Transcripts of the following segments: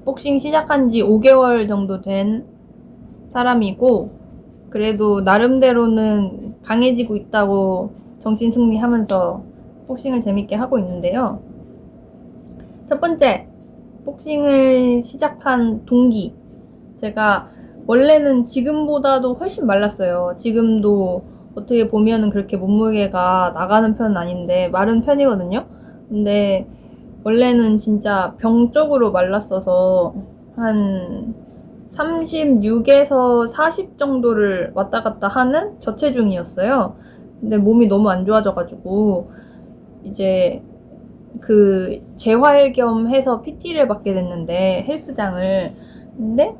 복싱 시작한 지 5개월 정도 된 사람이고, 그래도 나름대로는 강해지고 있다고 정신승리하면서 복싱을 재밌게 하고 있는데요. 첫 번째, 복싱을 시작한 동기. 제가 원래는 지금보다도 훨씬 말랐어요. 지금도 어떻게 보면은 그렇게 몸무게가 나가는 편은 아닌데 마른 편이거든요. 근데 원래는 진짜 병적으로 말랐어서 한 36에서 40 정도를 왔다 갔다 하는 저체중이었어요. 근데 몸이 너무 안 좋아져가지고 이제 그 재활 겸 해서 PT를 받게 됐는데, 헬스장을. 근데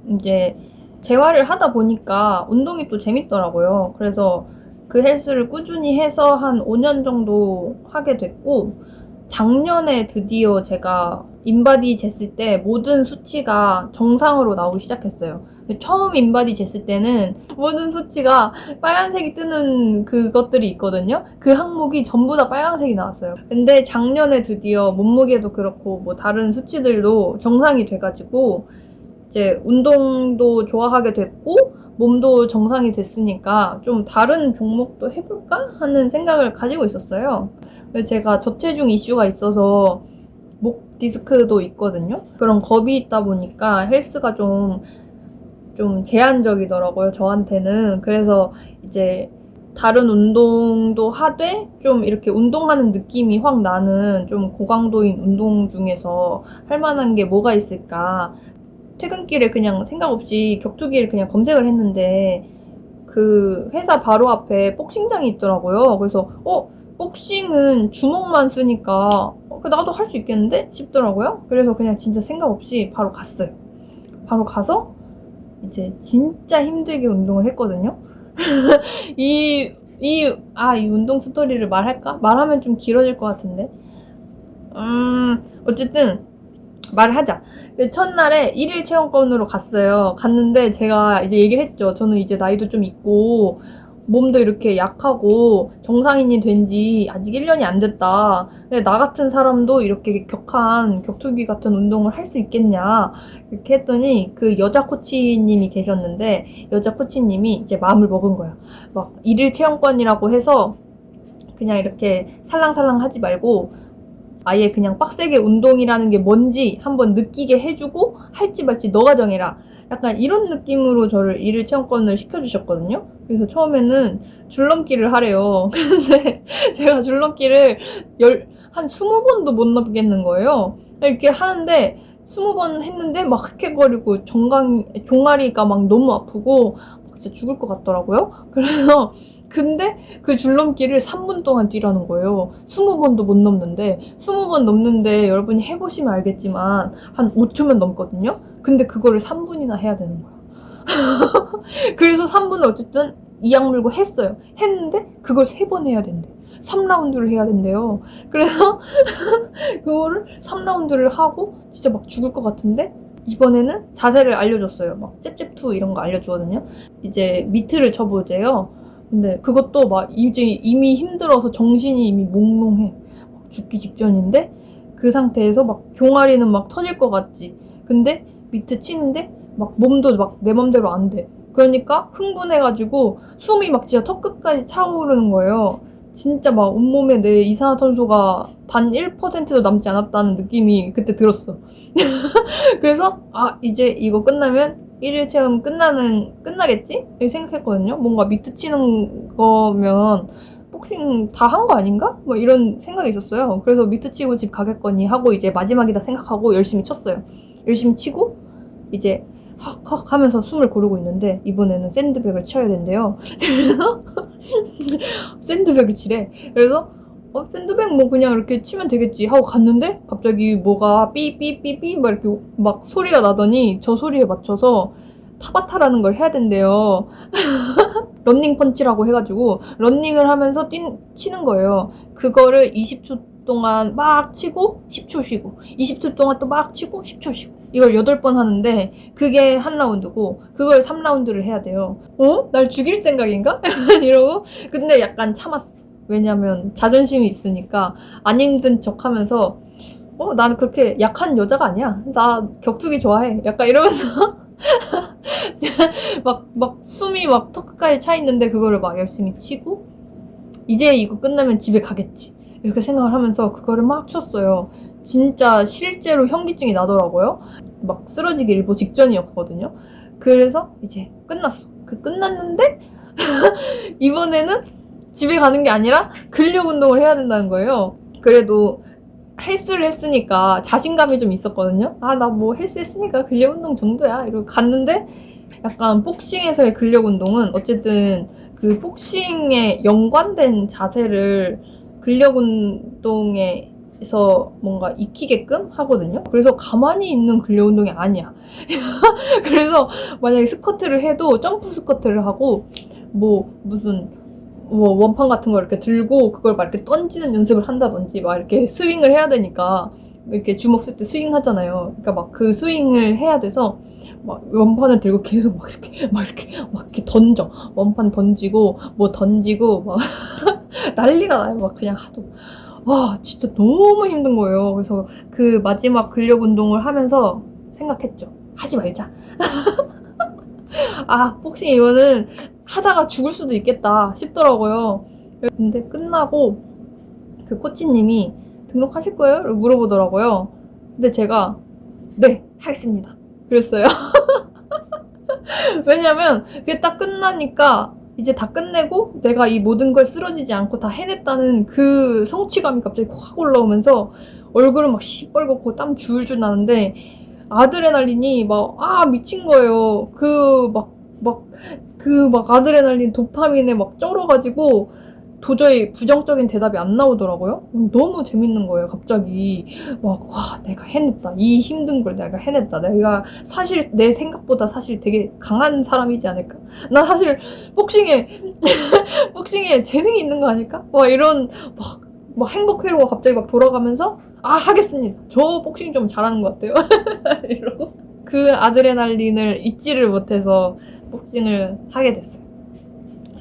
이제 재활을 하다 보니까 운동이 또 재밌더라고요. 그래서 그 헬스를 꾸준히 해서 한 5년 정도 하게 됐고, 작년에 드디어 제가 인바디 쟀을 때 모든 수치가 정상으로 나오기 시작했어요. 처음 인바디 쟀을 때는 모든 수치가 빨간색이 뜨는 그것들이 있거든요. 그 항목이 전부 다 빨간색이 나왔어요. 근데 작년에 드디어 몸무게도 그렇고 뭐 다른 수치들도 정상이 돼가지고 이제 운동도 좋아하게 됐고 몸도 정상이 됐으니까 좀 다른 종목도 해볼까 하는 생각을 가지고 있었어요. 제가 저체중 이슈가 있어서 목 디스크도 있거든요. 그런 겁이 있다 보니까 헬스가 좀 제한적이더라고요, 저한테는. 그래서 이제 다른 운동도 하되 좀 이렇게 운동하는 느낌이 확 나는 좀 고강도인 운동 중에서 할 만한 게 뭐가 있을까. 퇴근길에 그냥 생각 없이 격투기를 그냥 검색을 했는데 그 회사 바로 앞에 복싱장이 있더라고요. 그래서 복싱은 주먹만 쓰니까 나도 할 수 있겠는데 싶더라고요. 그래서 그냥 진짜 생각 없이 바로 갔어요. 바로 가서 이제 진짜 힘들게 운동을 했거든요. 이 운동 스토리를 말할까? 말하면 좀 길어질 것 같은데. 어쨌든 말을 하자. 근데 첫날에 1일 체험권으로 갔어요. 갔는데 제가 이제 얘기를 했죠. 저는 이제 나이도 좀 있고 몸도 이렇게 약하고 정상인이 된 지 아직 1년이 안 됐다. 근데 나 같은 사람도 이렇게 격한 격투기 같은 운동을 할 수 있겠냐. 이렇게 했더니 그 여자 코치님이 계셨는데, 여자 코치님이 이제 마음을 먹은 거야. 막 1일 체험권이라고 해서 그냥 이렇게 살랑살랑 하지 말고 아예 그냥 빡세게 운동이라는 게 뭔지 한번 느끼게 해주고 할지 말지 너가 정해라. 약간 이런 느낌으로 저를 1일 체험권을 시켜주셨거든요. 그래서 처음에는 줄넘기를 하래요. 근데 제가 줄넘기를 한 20번도 못 넘겠는 거예요. 이렇게 하는데 20번 했는데 막 헥헥거리고 종아리가 막 너무 아프고 막 진짜 죽을 것 같더라고요. 그래서 근데 그 줄넘기를 3분 동안 뛰라는 거예요. 20번도 못 넘는데, 20번 넘는데 여러분이 해보시면 알겠지만 한 5초면 넘거든요. 근데 그거를 3분이나 해야 되는 거야. 그래서 3분을 어쨌든 이악 물고 했어요. 했는데 그걸 3번 해야 된대. 3라운드를 해야 된대요. 그래서 그거를 3라운드를 하고 진짜 막 죽을 것 같은데, 이번에는 자세를 알려줬어요. 막 잽잽투 이런 거 알려주거든요. 이제 미트를 쳐보재요. 근데 그것도 막 이제 이미 힘들어서 정신이 이미 몽롱해. 죽기 직전인데 그 상태에서 막 종아리는 막 터질 것 같지. 근데 미트 치는데 막 몸도 막 내 맘대로 안 돼. 그러니까 흥분해가지고 숨이 막 진짜 턱끝까지 차오르는 거예요. 진짜 막 온몸에 내 이산화탄소가 단 1%도 남지 않았다는 느낌이 그때 들었어. 그래서 이제 이거 끝나면 1일 체험 끝나겠지? 이렇게 생각했거든요. 뭔가 미트 치는 거면 복싱 다 한 거 아닌가? 뭐 이런 생각이 있었어요. 그래서 미트 치고 집 가겠거니 하고 이제 마지막이다 생각하고 열심히 쳤어요. 열심히 치고 이제 헉헉 하면서 숨을 고르고 있는데, 이번에는 샌드백을 쳐야 된대요. 그래서 샌드백을 치래. 그래서 샌드백 뭐 그냥 이렇게 치면 되겠지 하고 갔는데 갑자기 뭐가 삐삐삐삐 막 이렇게 막 소리가 나더니 저 소리에 맞춰서 타바타라는 걸 해야 된대요. 런닝 펀치라고 해가지고 런닝을 하면서 치는 거예요. 그거를 20초 동안 막 치고 10초 쉬고 20초 동안 또 막 치고 10초 쉬고 이걸 8번 하는데 그게 한 라운드고 그걸 3라운드를 해야 돼요. 날 죽일 생각인가? 이러고 근데 약간 참았어. 왜냐면 자존심이 있으니까 안 힘든 척 하면서 난 그렇게 약한 여자가 아니야. 나 격투기 좋아해. 약간 이러면서 막 숨이 막 턱 끝까지 차 있는데 그거를 막 열심히 치고 이제 이거 끝나면 집에 가겠지. 이렇게 생각을 하면서 그거를 막 쳤어요. 진짜 실제로 현기증이 나더라고요. 막 쓰러지기 일보 직전이었거든요. 그래서 이제 끝났어. 끝났는데 이번에는 집에 가는 게 아니라 근력 운동을 해야 된다는 거예요. 그래도 헬스를 했으니까 자신감이 좀 있었거든요. 나 뭐 헬스 했으니까 근력 운동 정도야. 이러고 갔는데 약간 복싱에서의 근력 운동은 어쨌든 그 복싱에 연관된 자세를 근력 운동에서 뭔가 익히게끔 하거든요. 그래서 가만히 있는 근력 운동이 아니야. 그래서 만약에 스쿼트를 해도 점프 스쿼트를 하고 무슨 원판 같은 거 이렇게 들고 그걸 막 이렇게 던지는 연습을 한다든지 막 이렇게 스윙을 해야 되니까 이렇게 주먹 쓸 때 스윙 하잖아요. 그러니까 막 그 스윙을 해야 돼서 막 원판을 들고 계속 막 이렇게 던져. 원판 던지고 던지고 막 난리가 나요. 막 그냥 하도. 와, 진짜 너무 힘든 거예요. 그래서 그 마지막 근력 운동을 하면서 생각했죠. 하지 말자. 복싱 이거는 하다가 죽을 수도 있겠다 싶더라고요. 근데 끝나고 그 코치님이 등록하실 거예요? 라고 물어보더라고요. 근데 제가 네, 하겠습니다. 그랬어요. 왜냐면 그게 딱 끝나니까 이제 다 끝내고 내가 이 모든 걸 쓰러지지 않고 다 해냈다는 그 성취감이 갑자기 확 올라오면서 얼굴은 막 시뻘겋고 땀 줄줄 나는데 아드레날린이 미친 거예요. 아드레날린 도파민에 막 쩔어가지고 도저히 부정적인 대답이 안 나오더라고요. 너무 재밌는 거예요, 갑자기. 내가 해냈다. 이 힘든 걸 내가 해냈다. 내가 사실 내 생각보다 사실 되게 강한 사람이지 않을까? 나 사실 복싱에 재능이 있는 거 아닐까? 이런 행복 회로가 갑자기 막 돌아가면서 하겠습니다. 저 복싱 좀 잘하는 것 같아요. 이러고 그 아드레날린을 잊지를 못해서 복싱을 하게 됐어요.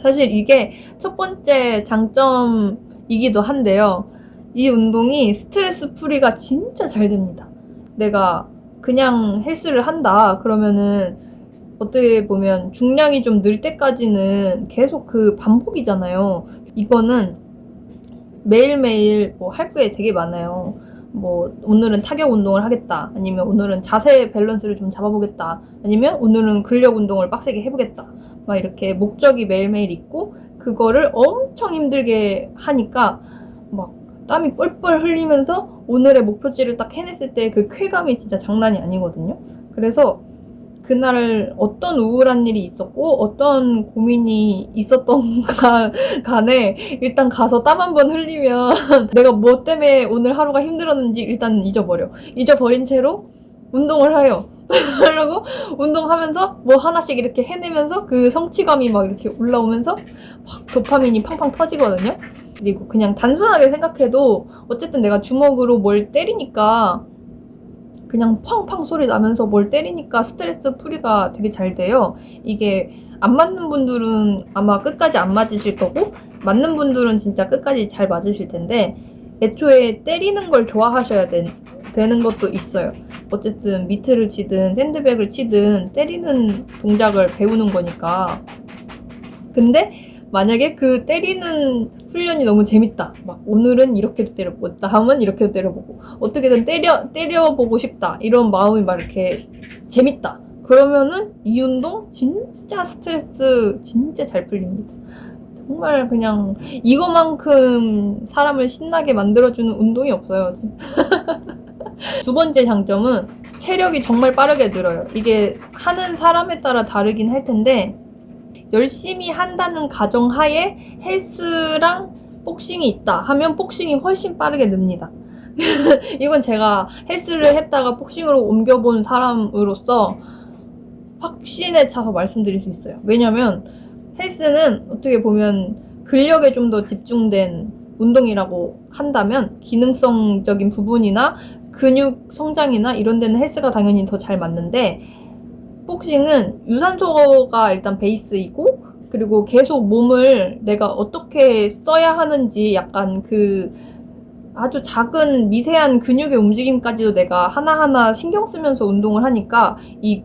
사실 이게 첫 번째 장점이기도 한데요. 이 운동이 스트레스 풀이가 진짜 잘 됩니다. 내가 그냥 헬스를 한다 그러면은 어떻게 보면 중량이 좀 늘 때까지는 계속 그 반복이잖아요. 이거는 매일매일 할 게 되게 많아요. 오늘은 타격 운동을 하겠다. 아니면 오늘은 자세 밸런스를 좀 잡아보겠다. 아니면 오늘은 근력 운동을 빡세게 해보겠다. 이렇게 목적이 매일매일 있고, 그거를 엄청 힘들게 하니까, 땀이 뻘뻘 흘리면서 오늘의 목표치를 딱 해냈을 때 그 쾌감이 진짜 장난이 아니거든요. 그래서 그날 어떤 우울한 일이 있었고 어떤 고민이 있었던 간에 일단 가서 땀 한 번 흘리면 내가 뭐 때문에 오늘 하루가 힘들었는지 일단 잊어버린 채로 운동을 해요. 그러고 운동하면서 하나씩 이렇게 해내면서 그 성취감이 막 이렇게 올라오면서 막 도파민이 팡팡 터지거든요. 그리고 그냥 단순하게 생각해도 어쨌든 내가 주먹으로 뭘 때리니까 그냥 팡팡 소리 나면서 뭘 때리니까 스트레스 풀이가 되게 잘 돼요. 이게 안 맞는 분들은 아마 끝까지 안 맞으실 거고, 맞는 분들은 진짜 끝까지 잘 맞으실 텐데, 애초에 때리는 걸 좋아하셔야 되는 것도 있어요. 어쨌든 미트를 치든 샌드백을 치든 때리는 동작을 배우는 거니까. 근데 만약에 그 때리는 훈련이 너무 재밌다. 오늘은 이렇게도 때려보고, 다음은 이렇게도 때려보고, 어떻게든 때려보고 싶다. 이런 마음이 이렇게 재밌다. 그러면은 이 운동 진짜 스트레스 진짜 잘 풀립니다. 정말 그냥 이거만큼 사람을 신나게 만들어주는 운동이 없어요. 두 번째 장점은 체력이 정말 빠르게 늘어요. 이게 하는 사람에 따라 다르긴 할 텐데, 열심히 한다는 가정하에 헬스랑 복싱이 있다 하면 복싱이 훨씬 빠르게 늡니다. 이건 제가 헬스를 했다가 복싱으로 옮겨본 사람으로서 확신에 차서 말씀드릴 수 있어요. 왜냐면 헬스는 어떻게 보면 근력에 좀 더 집중된 운동이라고 한다면 기능성적인 부분이나 근육 성장이나 이런 데는 헬스가 당연히 더 잘 맞는데, 복싱은 유산소가 일단 베이스이고, 그리고 계속 몸을 내가 어떻게 써야 하는지 약간 아주 작은 미세한 근육의 움직임까지도 내가 하나하나 신경 쓰면서 운동을 하니까 이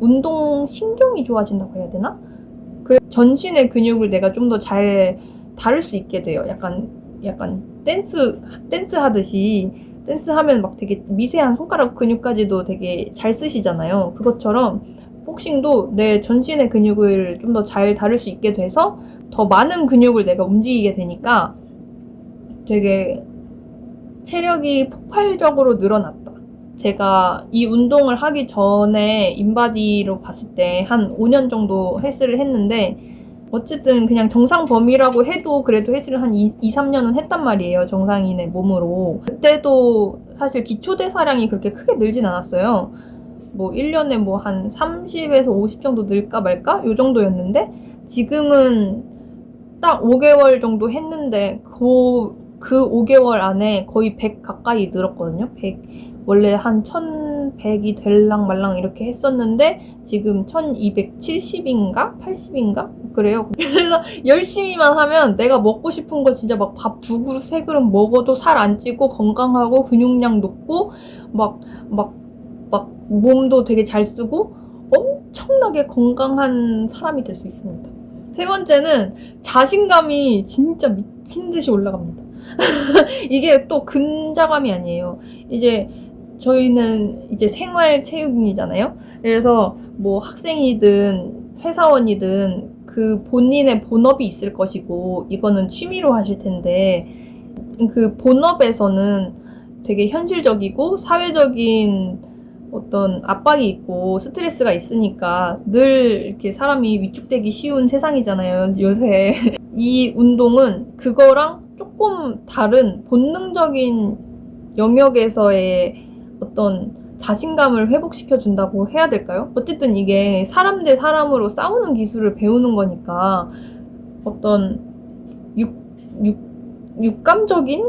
운동 신경이 좋아진다고 해야 되나? 그 전신의 근육을 내가 좀 더 잘 다룰 수 있게 돼요. 약간 댄스 하듯이 댄스 하면 막 되게 미세한 손가락 근육까지도 되게 잘 쓰시잖아요. 그것처럼 복싱도 내 전신의 근육을 좀 더 잘 다룰 수 있게 돼서 더 많은 근육을 내가 움직이게 되니까 되게 체력이 폭발적으로 늘어났다. 제가 이 운동을 하기 전에 인바디로 봤을 때 한 5년 정도 헬스를 했는데 어쨌든 그냥 정상 범위라고 해도 그래도 헬스를 한 2, 3년은 했단 말이에요. 정상인의 몸으로. 그때도 사실 기초대사량이 그렇게 크게 늘진 않았어요. 뭐 1년에 뭐 한 30에서 50 정도 늘까 말까? 요 정도였는데 지금은 딱 5개월 정도 했는데 그 5개월 안에 거의 100 가까이 늘었거든요. 100. 원래 한 1100이 될랑 말랑 이렇게 했었는데 지금 1270인가? 80인가? 그래요. 그래서 열심히만 하면 내가 먹고 싶은 거 진짜 막 밥 2그릇, 3그릇 먹어도 살 안 찌고 건강하고 근육량 높고 막 몸도 되게 잘 쓰고 엄청나게 건강한 사람이 될 수 있습니다. 세 번째는 자신감이 진짜 미친 듯이 올라갑니다. 이게 또 근자감이 아니에요. 이제 저희는 이제 생활체육인이잖아요. 그래서 뭐 학생이든 회사원이든 그 본인의 본업이 있을 것이고 이거는 취미로 하실 텐데 그 본업에서는 되게 현실적이고 사회적인 어떤 압박이 있고 스트레스가 있으니까 늘 이렇게 사람이 위축되기 쉬운 세상이잖아요, 요새. 이 운동은 그거랑 조금 다른 본능적인 영역에서의 어떤 자신감을 회복시켜 준다고 해야 될까요? 어쨌든 이게 사람 대 사람으로 싸우는 기술을 배우는 거니까 어떤 육감적인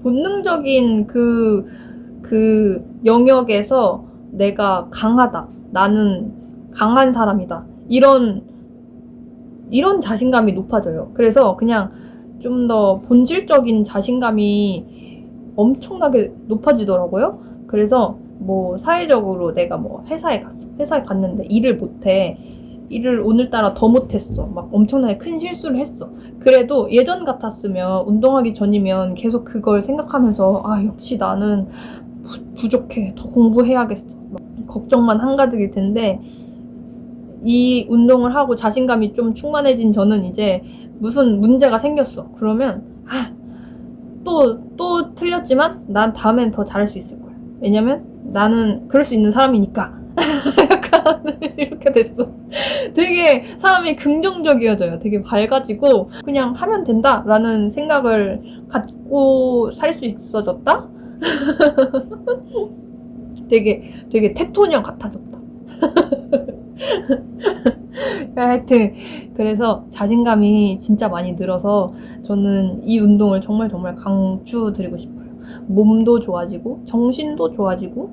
본능적인 그 영역에서 내가 강하다. 나는 강한 사람이다. 이런 자신감이 높아져요. 그래서 그냥 좀 더 본질적인 자신감이 엄청나게 높아지더라고요. 그래서 뭐 사회적으로 내가 뭐 회사에 갔어. 회사에 갔는데 일을 못해. 일을 오늘따라 더 못했어. 막 엄청나게 큰 실수를 했어. 그래도 예전 같았으면 운동하기 전이면 계속 그걸 생각하면서 아 역시 나는 부족해. 더 공부해야겠어. 막 걱정만 한가득일 텐데 이 운동을 하고 자신감이 좀 충만해진 저는 이제 무슨 문제가 생겼어. 그러면 또 틀렸지만 난 다음엔 더 잘할 수 있을 거야. 왜냐면 나는 그럴 수 있는 사람이니까. 약간 이렇게 됐어. 되게 사람이 긍정적이어져요. 되게 밝아지고 그냥 하면 된다라는 생각을 갖고 살 수 있어졌다? 되게 테토녀 같아졌다. 하여튼 그래서 자신감이 진짜 많이 늘어서 저는 이 운동을 정말 강추드리고 싶어요. 몸도 좋아지고 정신도 좋아지고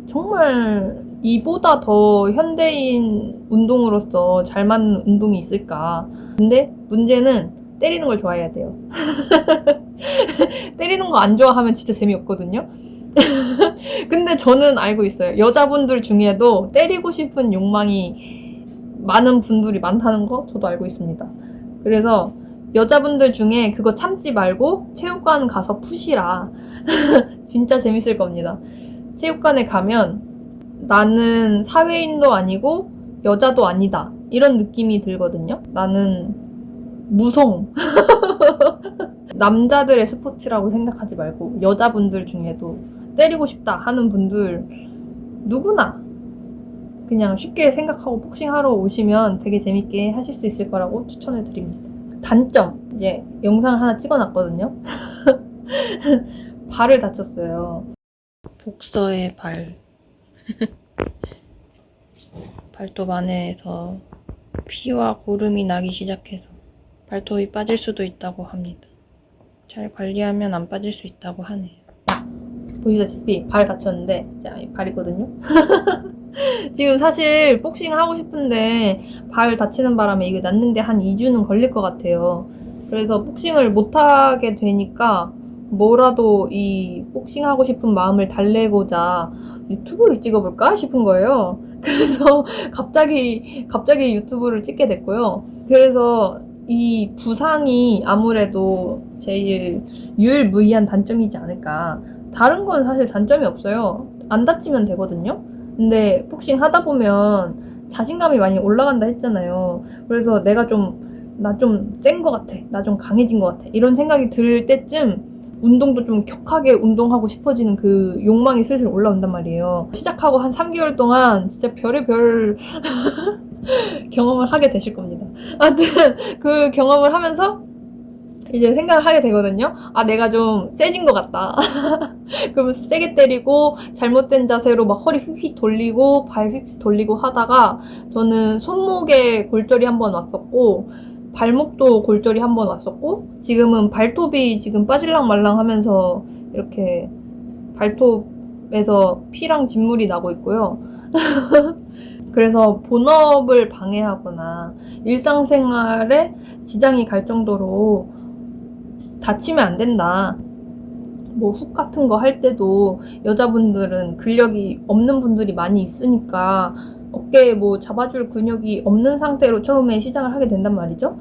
정말 이보다 더 현대인 운동으로서 잘 맞는 운동이 있을까. 근데 문제는 때리는 걸 좋아해야 돼요. 때리는 거 안 좋아하면 진짜 재미없거든요. 근데 저는 알고 있어요. 여자분들 중에도 때리고 싶은 욕망이 많은 분들이 많다는 거 저도 알고 있습니다. 그래서 여자분들 중에 그거 참지 말고 체육관 가서 푸시라. 진짜 재밌을 겁니다. 체육관에 가면 나는 사회인도 아니고 여자도 아니다. 이런 느낌이 들거든요. 나는 무송. 남자들의 스포츠라고 생각하지 말고 여자분들 중에도 때리고 싶다 하는 분들 누구나 그냥 쉽게 생각하고 복싱하러 오시면 되게 재밌게 하실 수 있을 거라고 추천을 드립니다. 단점, 이제 영상을 하나 찍어놨거든요. 발을 다쳤어요. 복서의 발. 발톱 안에서 피와 고름이 나기 시작해서 발톱이 빠질 수도 있다고 합니다. 잘 관리하면 안 빠질 수 있다고 하네요. 보시다시피 발 다쳤는데 자, 이 발이거든요. 지금 사실 복싱 하고 싶은데 발 다치는 바람에 이게 낫는데 한 2주는 걸릴 것 같아요. 그래서 복싱을 못하게 되니까 뭐라도 이 복싱하고 싶은 마음을 달래고자 유튜브를 찍어볼까 싶은 거예요. 그래서 갑자기 유튜브를 찍게 됐고요. 그래서 이 부상이 아무래도 제일 유일무이한 단점이지 않을까. 다른 건 사실 단점이 없어요. 안 다치면 되거든요. 근데 복싱 하다 보면 자신감이 많이 올라간다 했잖아요. 그래서 나 좀 센 것 같아. 나 좀 강해진 것 같아. 이런 생각이 들 때쯤 운동도 좀 격하게 운동하고 싶어지는 그 욕망이 슬슬 올라온단 말이에요. 시작하고 한 3개월 동안 진짜 별의별 경험을 하게 되실 겁니다. 아무튼 그 경험을 하면서 이제 생각을 하게 되거든요. 아, 내가 좀 세진 것 같다. 그러면서 세게 때리고 잘못된 자세로 막 허리 휙휙 돌리고 발 휙휙 돌리고 하다가 저는 손목에 골절이 한 번 왔었고 발목도 골절이 한 번 왔었고 지금은 발톱이 지금 빠질랑 말랑 하면서 이렇게 발톱에서 피랑 진물이 나고 있고요. 그래서 본업을 방해하거나 일상생활에 지장이 갈 정도로 다치면 안 된다. 뭐 훅 같은 거 할 때도 여자분들은 근력이 없는 분들이 많이 있으니까 어깨에 뭐 잡아줄 근육이 없는 상태로 처음에 시작을 하게 된단 말이죠.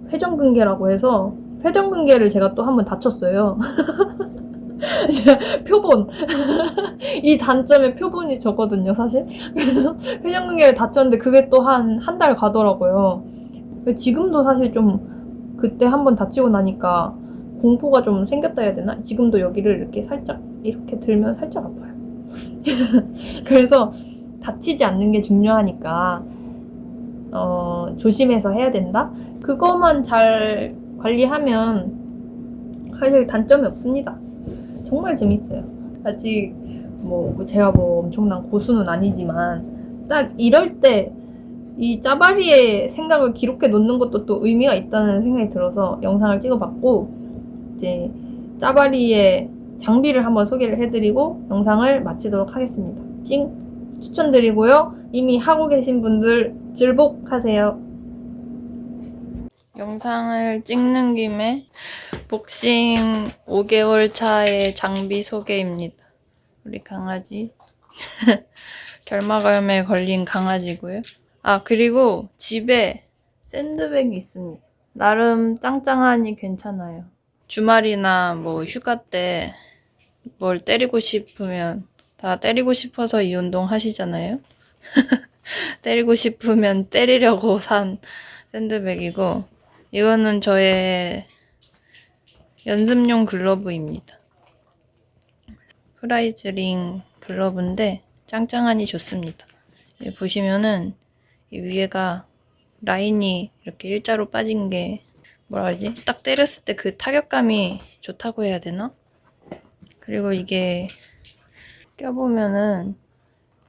회전근개라고 해서 회전근개를 제가 또 한번 다쳤어요. 표본. 이 단점의 표본이 저거든요, 사실. 그래서 회전근개를 다쳤는데 그게 또 한 달 가더라고요. 지금도 사실 좀 그때 한번 다치고 나니까 공포가 좀 생겼다 해야 되나? 지금도 여기를 이렇게 살짝 이렇게 들면 살짝 아파요. 그래서 다치지 않는 게 중요하니까 조심해서 해야 된다? 그거만 잘 관리하면 사실 단점이 없습니다. 정말 재밌어요. 아직 제가 엄청난 고수는 아니지만 딱 이럴 때 이 짜바리의 생각을 기록해 놓는 것도 또 의미가 있다는 생각이 들어서 영상을 찍어봤고 이제 짜바리의 장비를 한번 소개를 해드리고 영상을 마치도록 하겠습니다. 찡 추천드리고요. 이미 하고 계신 분들 즐복하세요. 영상을 찍는 김에 복싱 5개월 차의 장비 소개입니다. 우리 강아지 결막염에 걸린 강아지고요. 아, 그리고 집에 샌드백이 있습니다. 나름 짱짱하니 괜찮아요. 주말이나 휴가 때 뭘 때리고 싶으면 다 때리고 싶어서 이 운동 하시잖아요. 때리고 싶으면 때리려고 산 샌드백이고 이거는 저의 연습용 글러브입니다. 프라이즈링 글러브인데 짱짱하니 좋습니다. 여기 보시면은 이 위에가 라인이 이렇게 일자로 빠진 게 뭐라 그러지? 딱 때렸을 때 그 타격감이 좋다고 해야 되나? 그리고 이게 껴보면은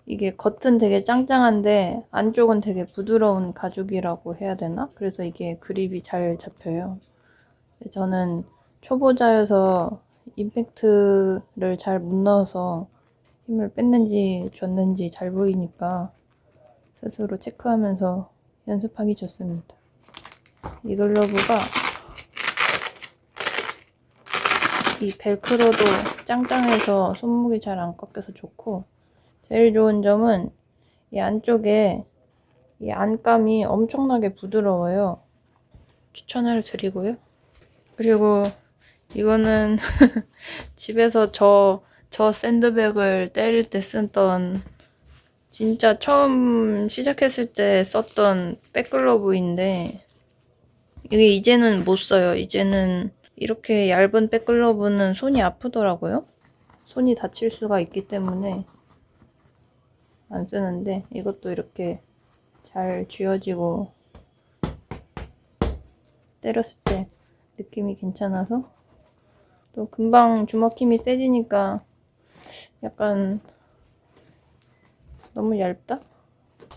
이게 겉은 되게 짱짱한데 안쪽은 되게 부드러운 가죽이라고 해야 되나? 그래서 이게 그립이 잘 잡혀요. 저는 초보자여서 임팩트를 잘 못 넣어서 힘을 뺐는지 줬는지 잘 보이니까 스스로 체크하면서 연습하기 좋습니다. 이 글러브가 이 벨크로도 짱짱해서 손목이 잘 안 꺾여서 좋고 제일 좋은 점은 이 안쪽에 이 안감이 엄청나게 부드러워요. 추천을 드리고요. 그리고 이거는 집에서 저 샌드백을 때릴 때 쓰던 진짜 처음 시작했을 때 썼던 백글러브인데 이게 이제는 못 써요. 이제는 이렇게 얇은 백글러브는 손이 아프더라고요. 손이 다칠 수가 있기 때문에 안 쓰는데 이것도 이렇게 잘 쥐어지고 때렸을 때 느낌이 괜찮아서 또 금방 주먹 힘이 세지니까 약간 너무 얇다?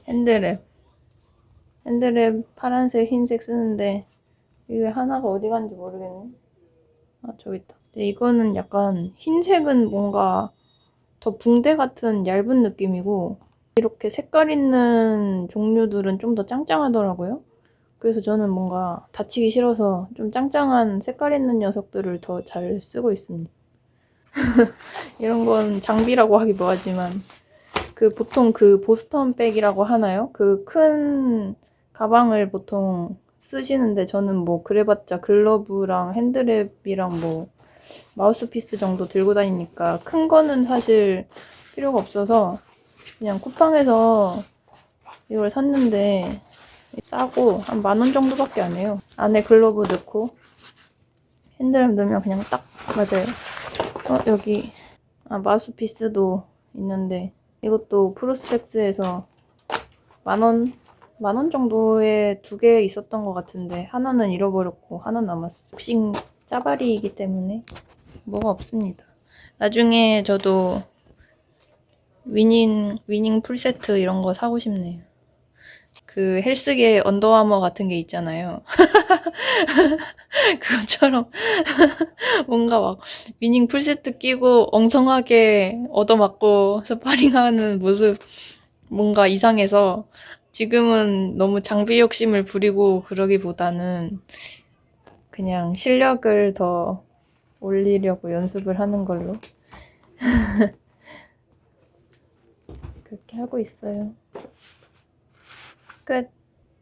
핸드랩 파란색 흰색 쓰는데 이게 하나가 어디 갔는지 모르겠네. 아, 저기 있다. 이거는 약간 흰색은 뭔가 더 붕대 같은 얇은 느낌이고 이렇게 색깔 있는 종류들은 좀 더 짱짱하더라고요. 그래서 저는 뭔가 다치기 싫어서 좀 짱짱한 색깔 있는 녀석들을 더 잘 쓰고 있습니다. 이런 건 장비라고 하기 뭐하지만 보통 보스턴 백이라고 하나요? 그 큰 가방을 보통 쓰시는데 저는 뭐 그래봤자 글러브랑 핸드랩이랑 뭐 마우스피스 정도 들고 다니니까 큰 거는 사실 필요가 없어서 그냥 쿠팡에서 이걸 샀는데 싸고 한 10,000원 정도밖에 안 해요. 안에 글러브 넣고 핸드랩 넣으면 그냥 딱 맞아요. 여기 마우스피스도 있는데 이것도 프로스펙스에서 10,000원? 10,000원 정도에 2개 있었던 것 같은데 하나는 잃어버렸고 하나 남았어요. 복싱 짜바리이기 때문에 뭐가 없습니다. 나중에 저도 위닝 풀세트 이런 거 사고 싶네요. 그 헬스계 언더아머 같은 게 있잖아요. 그것처럼 뭔가 막 위닝 풀세트 끼고 엉성하게 얻어맞고 스파링하는 모습 뭔가 이상해서 지금은 너무 장비 욕심을 부리고 그러기보다는 그냥 실력을 더 올리려고 연습을 하는 걸로 그렇게 하고 있어요. 끝.